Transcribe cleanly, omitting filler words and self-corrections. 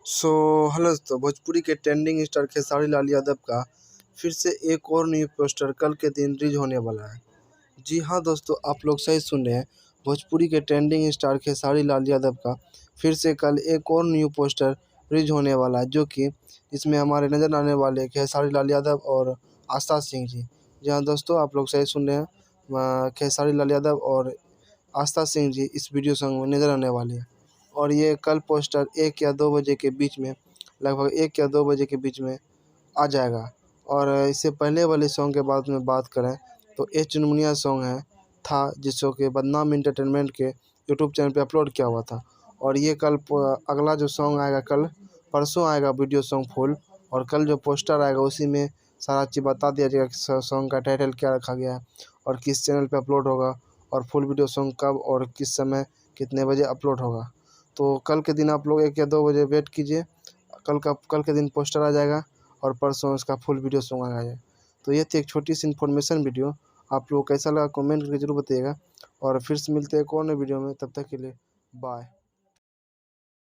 So hello दोस्तों, भोजपुरी के trending star Khesari Lal Yadav का फिर से एक और न्यू पोस्टर कल के दिन रिलीज होने वाला है। जी हाँ दोस्तों, आप लोग सही सुन रहे हैं। भोजपुरी के ट्रेंडिंग स्टार खेसारी लाल यादव का फिर से कल एक और न्यू पोस्टर रिलीज होने वाला है, जो कि इसमें हमारे नज़र आने वाले खेसारी लाल यादव और आस्था सिंह जी। जी हाँ दोस्तों, आप लोग सही सुन रहे हैं। खेसारी लाल यादव और आस्था सिंह जी इस वीडियो सॉन्ग में नज़र आने वाले हैं। और ये कल पोस्टर 1 या 2 बजे के बीच में, लगभग 1 या 2 बजे के बीच में आ जाएगा। और इससे पहले वाले सॉन्ग के बाद में बात करें तो ए चुनमुनिया सॉन्ग था, जिसको कि बदनाम एंटरटेनमेंट के यूट्यूब चैनल पे अपलोड किया हुआ था। और ये कल अगला जो सॉन्ग आएगा, कल परसों आएगा वीडियो सॉन्ग फुल। और कल जो पोस्टर आएगा उसी में सारा चीज़ बता दिया जाएगा कि सॉन्ग का टाइटल क्या रखा गया है और किस चैनल पे अपलोड होगा, और फुल वीडियो सॉन्ग कब और किस समय कितने बजे अपलोड होगा। तो कल के दिन आप लोग 1 या 2 बजे वेट कीजिए। कल के दिन पोस्टर आ जाएगा और परसों इसका फुल वीडियो सॉन्ग आ जाएगा। तो ये थी एक छोटी सी इन्फॉर्मेशन वीडियो। आप लोग कैसा लगा कमेंट करके ज़रूर बताइएगा। और फिर से मिलते हैं एक और नए वीडियो में, तब तक के लिए बाय।